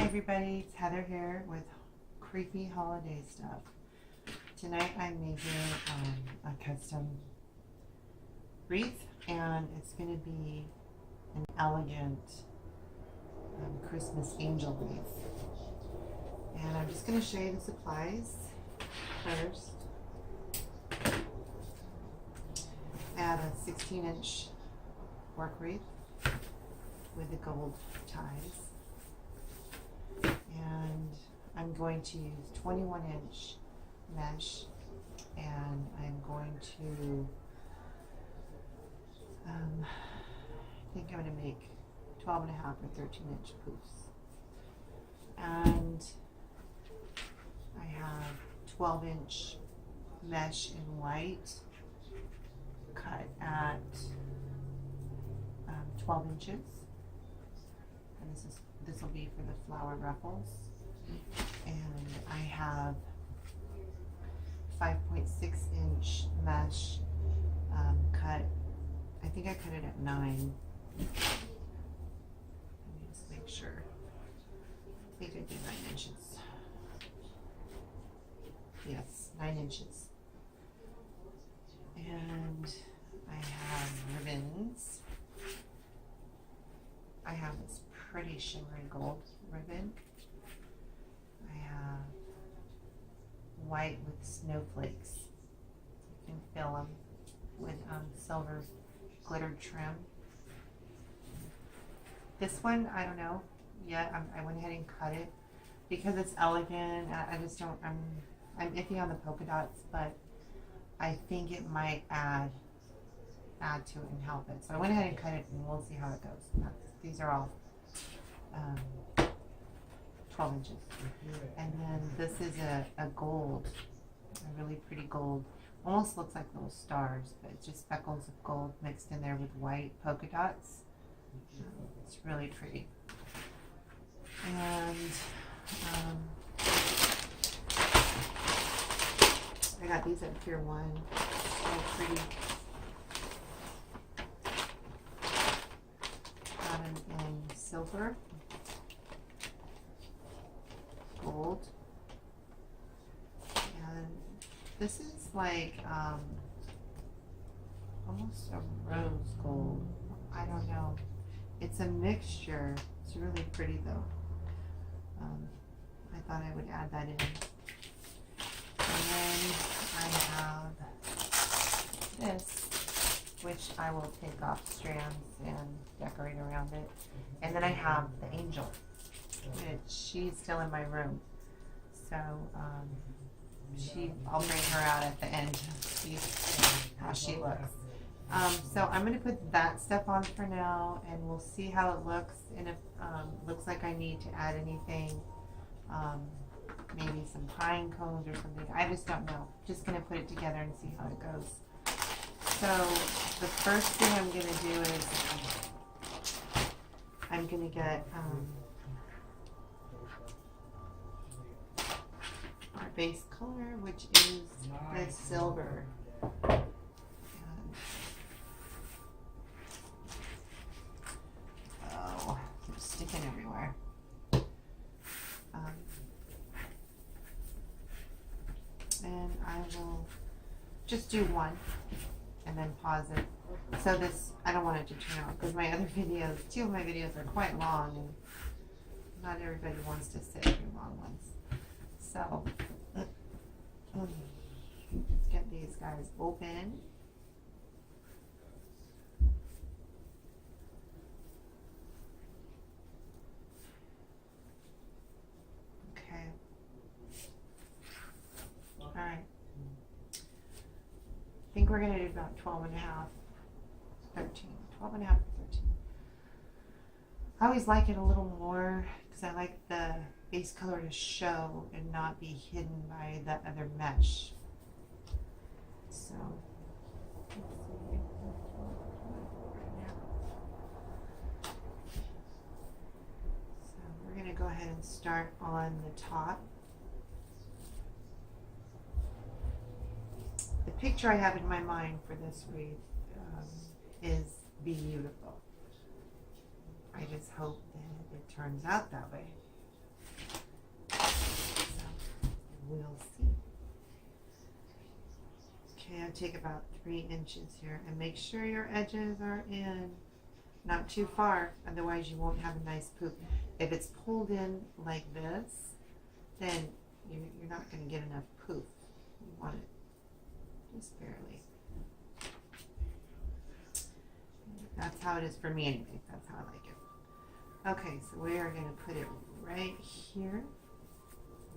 everybody, it's Heather here with creepy holiday stuff. Tonight I'm making a custom wreath, and it's going to be an elegant Christmas angel wreath. And I'm just going to show you the supplies first. Add a 16-inch work wreath with the gold ties. And I'm going to use 21-inch mesh, and I'm going to, I think I'm going to make 12.5 or 13-inch poofs. And I have 12-inch mesh in white, cut at 12 inches. And this will be for the flower ruffles. And I have 5.6-inch mesh cut. I think I cut it at 9. Let me just make sure. I think I did 9 inches. Yes, 9 inches. And I have ribbons. I have this pretty shimmery gold ribbon. I have white with snowflakes. You can fill them with silver glittered trim. This one, I don't know yet. I went ahead and cut it because it's elegant. I just don't, I'm iffy on the polka dots, but I think it might add to it and help it. So I went ahead and cut it, and we'll see how it goes. These are all 12 inches. And then this is a gold, a really pretty gold. Almost looks like little stars, but it's just speckles of gold mixed in there with white polka dots. It's really pretty. And I got these at Pier 1. So pretty. Got them in silver, gold, and this is like almost a rose gold. I don't know. It's a mixture. It's really pretty though. I thought I would add that in. And then I have this, which I will take off strands and decorate around it. And then I have the angel, which she's still in my room. So I'll bring her out at the end to see how she looks. So I'm going to put that stuff on for now, and we'll see how it looks. And if looks like I need to add anything, maybe some pine cones or something. I just don't know. Just going to put it together and see how it goes. So the first thing I'm going to do is I'm going to get our base color, which is the silver. Oh, it's sticking everywhere. And I will just do one and then pause it. So this, I don't want it to turn out because my other videos, 2 of my videos are quite long, and not everybody wants to sit through long ones. So let's get these guys open. Okay. All right. I think we're going to do about 12.5, 13. 12.5 to 13. I always like it a little more because I like the base color to show and not be hidden by that other mesh. So, let's see. So we're going to go ahead and start on the top. The picture I have in my mind for this wreath is beautiful. I just hope that it turns out that way. take about 3 inches here and make sure your edges are in, not too far, otherwise you won't have a nice poof. If it's pulled in like this, then you're not going to get enough poof. You want it just barely. That's how it is for me anyway. That's how I like it. Okay, so we are going to put it right here,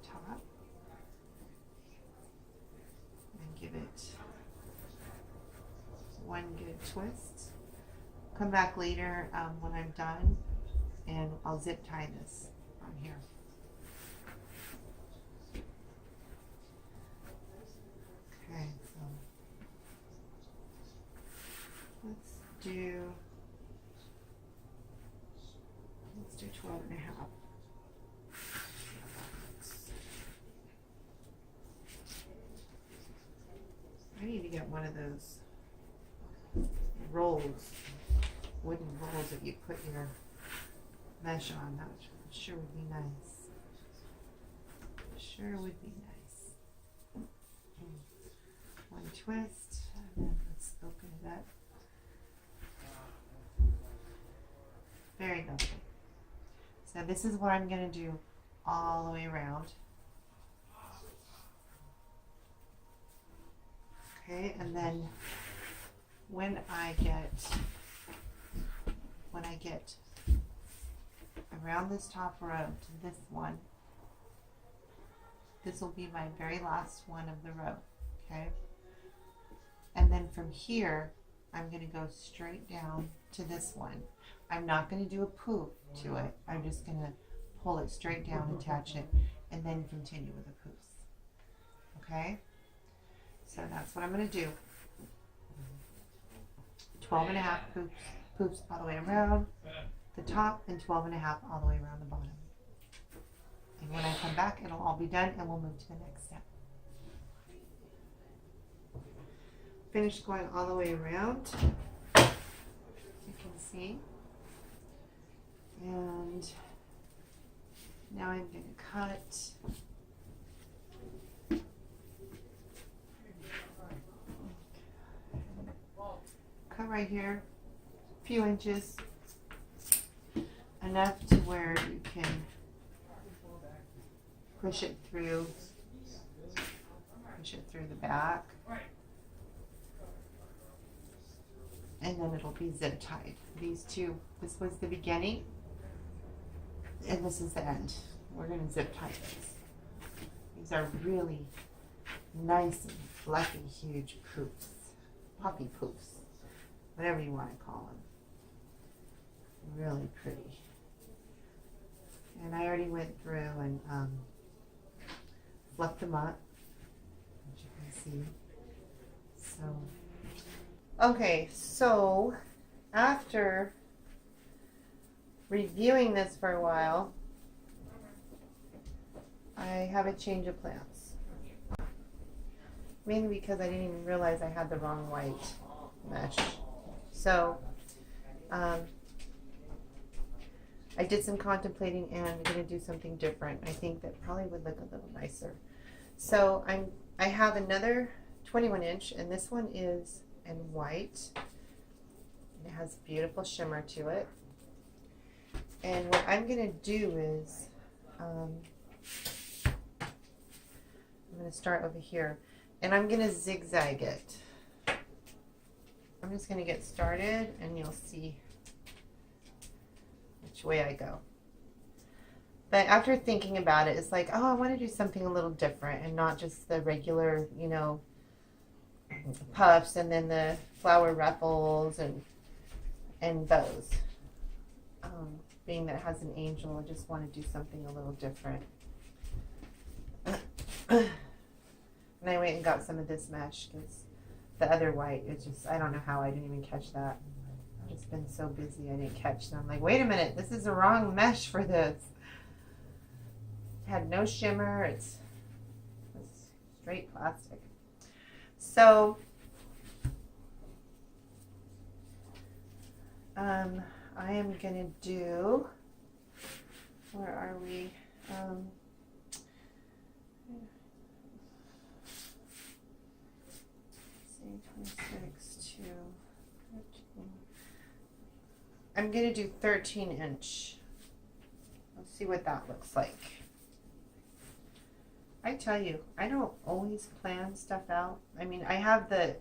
top, and give it one good twist. Come back later when I'm done, and I'll zip tie this on here. Okay, so let's do 12 and a half. I need to get one of those rolls, wooden rolls that you put your mesh on. That sure would be nice. Sure would be nice. One twist, and then let's open it up. Very lovely. So this is what I'm going to do all the way around. Okay, and then when I get around this top row to this one, this will be my very last one of the row, okay? And then from here, I'm going to go straight down to this one. I'm not going to do a poof to it. I'm just going to pull it straight down, attach it, and then continue with the poofs. Okay? So that's what I'm going to do. 12 and a half poofs all the way around the top, and 12 and a half all the way around the bottom. And when I come back, it'll all be done, and we'll move to the next step. Finish going all the way around. You can see. And now I'm going to cut. Cut right here, a few inches, enough to where you can push it through the back, and then it'll be zip tied. These two, this was the beginning, and this is the end. We're going to zip tie these. These are really nice and fluffy, huge poofs, puppy poofs, whatever you want to call them. Really pretty. And I already went through and fluffed them up, as you can see. So, okay, so after reviewing this for a while, I have a change of plans. Mainly because I didn't even realize I had the wrong white mesh. So, I did some contemplating, and I'm going to do something different. I think that probably would look a little nicer. So I have another 21 inch, and this one is in white. It has beautiful shimmer to it. And what I'm going to do is, I'm going to start over here, and I'm going to zigzag it. I'm just going to get started, and you'll see which way I go. But after thinking about it, it's like, oh, I want to do something a little different and not just the regular, you know, puffs and then the flower ruffles and bows. Being that it has an angel, I just want to do something a little different. And I went and got some of this mesh because the other white, it's just, I don't know how I didn't even catch that. I've just been so busy I didn't catch them. I'm like, wait a minute, this is the wrong mesh for this. It had no shimmer, it's straight plastic. So, I am gonna do, where are we? See. I'm going to do 13-inch. Let's see what that looks like. I tell you, I don't always plan stuff out. I mean, I have a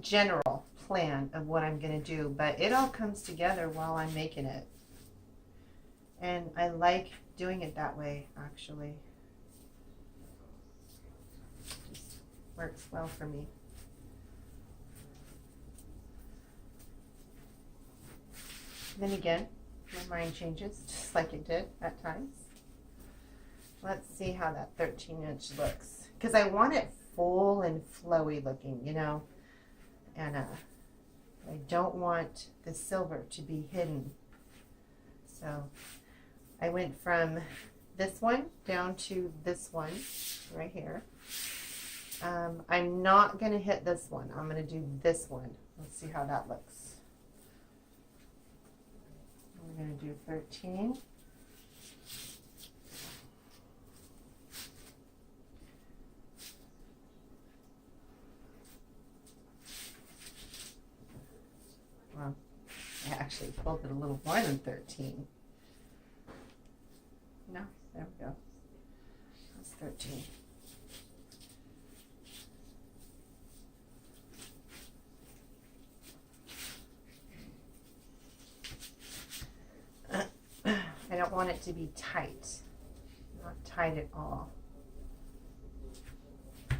general plan of what I'm going to do, but it all comes together while I'm making it. And I like doing it that way, actually. Just works well for me. Then again, my mind changes, just like it did at times. Let's see how that 13-inch looks. Because I want it full and flowy looking, you know. And I don't want the silver to be hidden. So I went from this one down to this one right here. I'm not going to hit this one. I'm going to do this one. Let's see how that looks. We're going to do 13. Well, I actually pulled it a little more than 13. No, there we go. That's 13. I don't want it to be tight. Not tight at all. I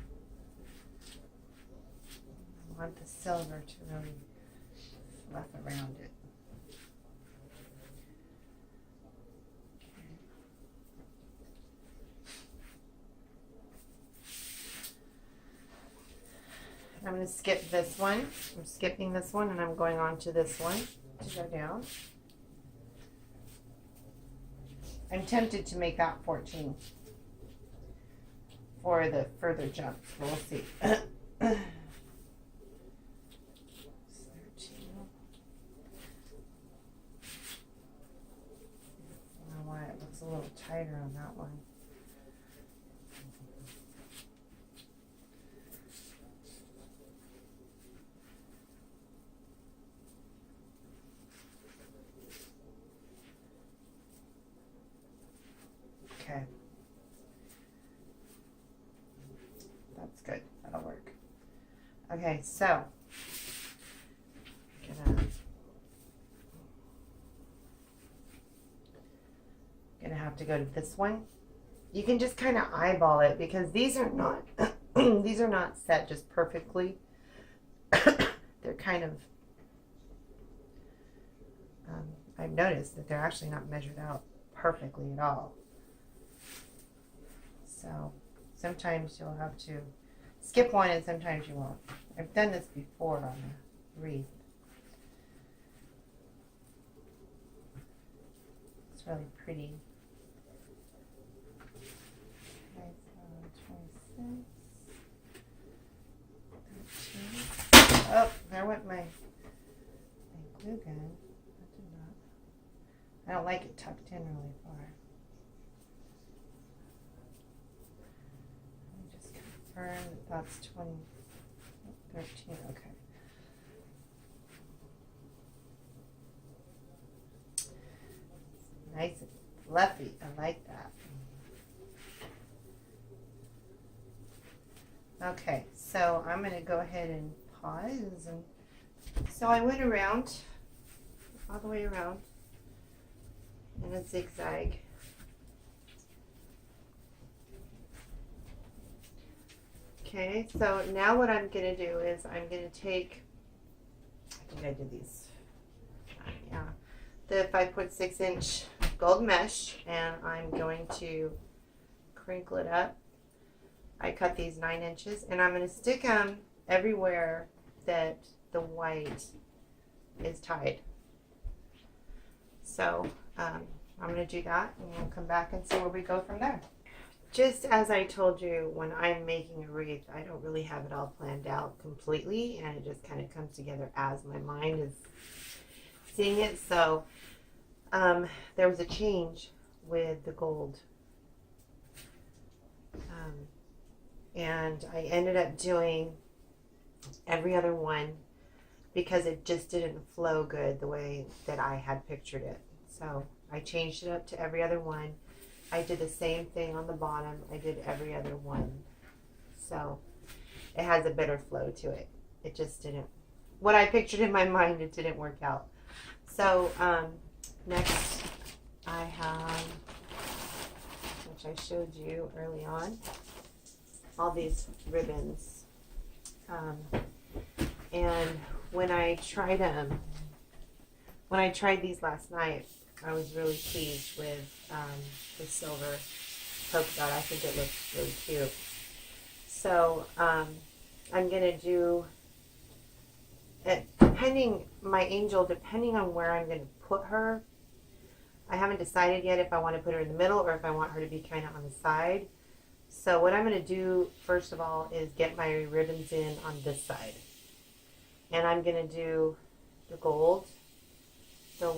want the silver to really fluff around it. I'm going to skip this one. I'm skipping this one and I'm going on to this one to go down. I'm tempted to make that 14 for the further jumps. We'll see. 13. I don't know why it looks a little tighter on that one. Okay. That's good. That'll work. Okay, so gonna have to go to this one. You can just kind of eyeball it because these are not these are not set just perfectly. They're kind of I've noticed that they're actually not measured out perfectly at all. So sometimes you'll have to skip one and sometimes you won't. I've done this before on a wreath. It's really pretty. Okay, so 26, 13. Oh, there went my glue gun. That did not. I don't like it tucked in really far. That's 20, 13, okay. Nice and fluffy, I like that. Okay, so I'm going to go ahead and pause. And so I went around, all the way around in a zigzag. Okay, so now what I'm going to do is I'm going to take, I think I did these, yeah, the 5.6-inch gold mesh, and I'm going to crinkle it up. I cut these 9 inches, and I'm going to stick them everywhere that the white is tied. So I'm going to do that, and we'll come back and see where we go from there. Just as I told you, when I'm making a wreath, I don't really have it all planned out completely, and it just kind of comes together as my mind is seeing it. So there was a change with the gold, and I ended up doing every other one because it just didn't flow good the way that I had pictured it. So I changed it up to every other one. I did the same thing on the bottom. I did every other one. So it has a better flow to it. It just didn't, what I pictured in my mind, it didn't work out. So next I have, which I showed you early on, all these ribbons. And when I tried these last night, I was really pleased with the silver polka dot. I think it looks really cute. So I'm gonna do it, depending on where I'm gonna put her. I haven't decided yet if I want to put her in the middle or if I want her to be kind of on the side. So what I'm going to do first of all is get my ribbons in on this side. And I'm going to do the gold, the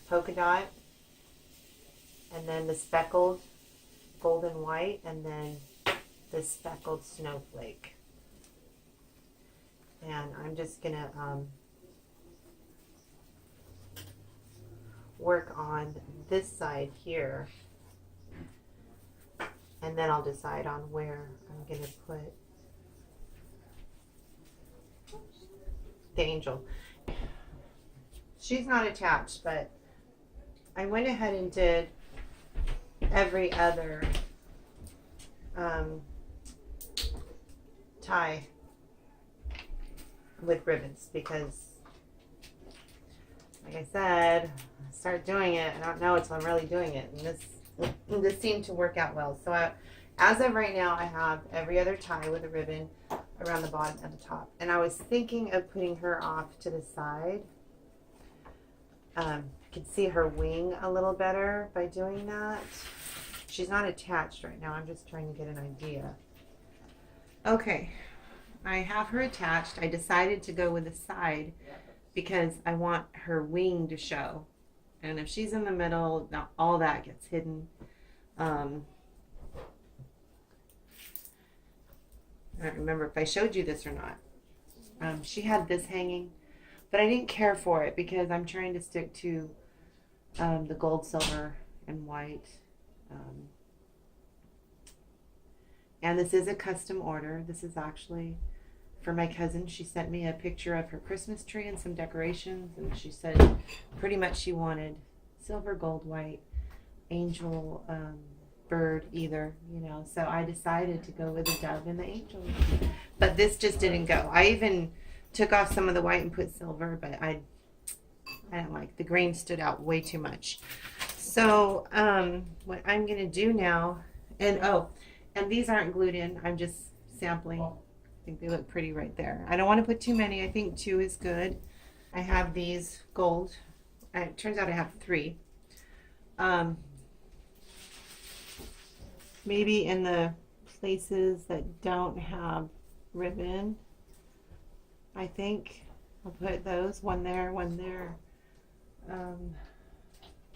polka dot, and then the speckled gold and white, and then the speckled snowflake. And I'm just going to work on this side here, and then I'll decide on where I'm going to put the angel. She's not attached, but I went ahead and did every other tie with ribbons because, like I said, start doing it. I don't know until I'm really doing it, and this seemed to work out well. So as of right now, I have every other tie with a ribbon around the bottom and the top. And I was thinking of putting her off to the side. I could see her wing a little better by doing that. She's not attached right now. I'm just trying to get an idea. Okay, I have her attached. I decided to go with the side because I want her wing to show. And if she's in the middle, now all that gets hidden. I don't remember if I showed you this or not. She had this hanging, but I didn't care for it because I'm trying to stick to the gold, silver, and white. And this is a custom order. This is actually for my cousin. She sent me a picture of her Christmas tree and some decorations, and she said pretty much she wanted silver, gold, white, angel, bird, either, you know. So I decided to go with the dove and the angel. But this just didn't go. I even took off some of the white and put silver, but I don't like, the grain stood out way too much. So what I'm gonna do now, and these aren't glued in, I'm just sampling. I think they look pretty right there. I don't want to put too many. I think 2 is good. I have these gold. It turns out I have 3. Maybe in the places that don't have ribbon, I think I'll put those, one there, one there.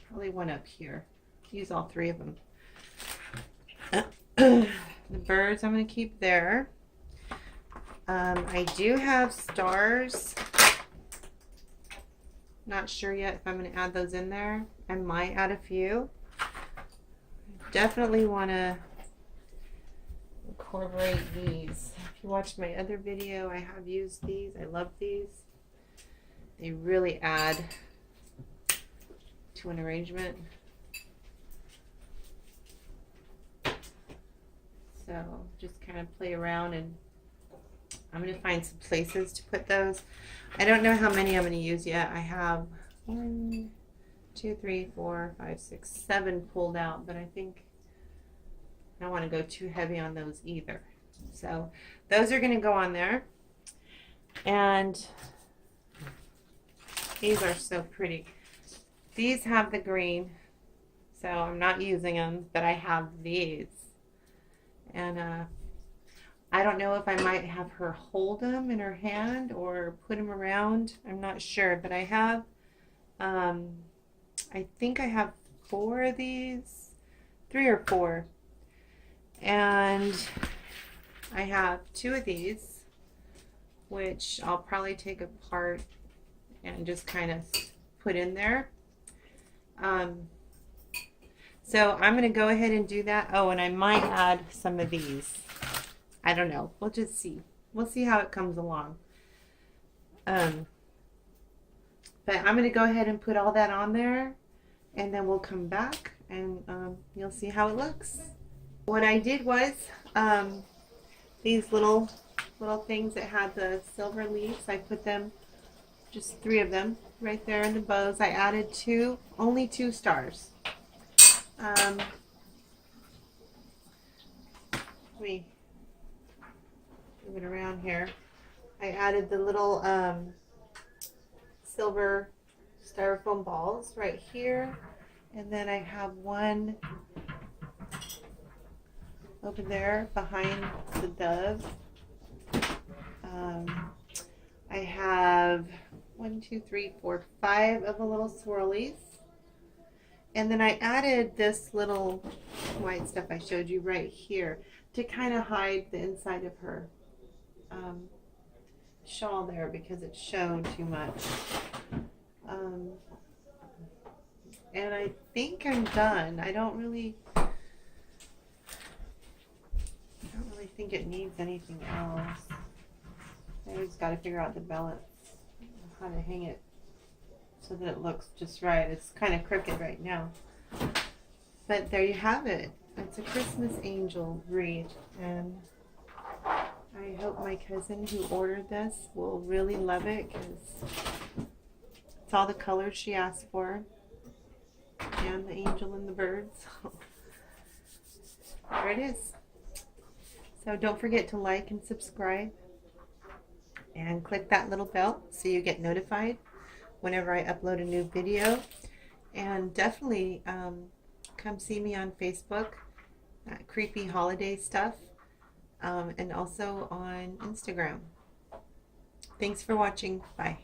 Probably one up here. Use all 3 of them. The birds I'm going to keep there. I do have stars. Not sure yet if I'm going to add those in there. I might add a few. Definitely want to incorporate these. If you watched my other video, I have used these. I love these. They really add to an arrangement. So just kind of play around, and I'm going to find some places to put those. I don't know how many I'm going to use yet. I have 1, 2, 3, 4, 5, 6, 7 pulled out, but I think I don't want to go too heavy on those either. So those are going to go on there. And these are so pretty. These have the green, so I'm not using them, but I have these. And I don't know if I might have her hold them in her hand or put them around. I'm not sure, but I have, I think I have 4 of these, 3 or 4. And I have 2 of these, which I'll probably take apart and just kind of put in there. So I'm going to go ahead and do that. Oh, and I might add some of these. I don't know. We'll just see. We'll see how it comes along. But I'm going to go ahead and put all that on there, and then we'll come back and you'll see how it looks. What I did was these little things that had the silver leaves, I put them, just 3 of them right there in the bows. I added only 2 stars. Let me move it around here. I added the little silver styrofoam balls right here, and then I have one over there behind the dove. I have 1, 2, 3, 4, 5 of the little swirlies. And then I added this little white stuff I showed you right here to kind of hide the inside of her shawl there because it's shown too much. And I think I'm done. I don't really think it needs anything else. I just got to figure out the balance, how to hang it so that it looks just right. It's kind of crooked right now. But there you have it. It's a Christmas angel wreath, and I hope my cousin who ordered this will really love it because it's all the colors she asked for, and the angel and the birds. There it is. So don't forget to like and subscribe and click that little bell so you get notified whenever I upload a new video. And definitely come see me on Facebook, creepy holiday stuff, and also on Instagram. Thanks for watching. Bye.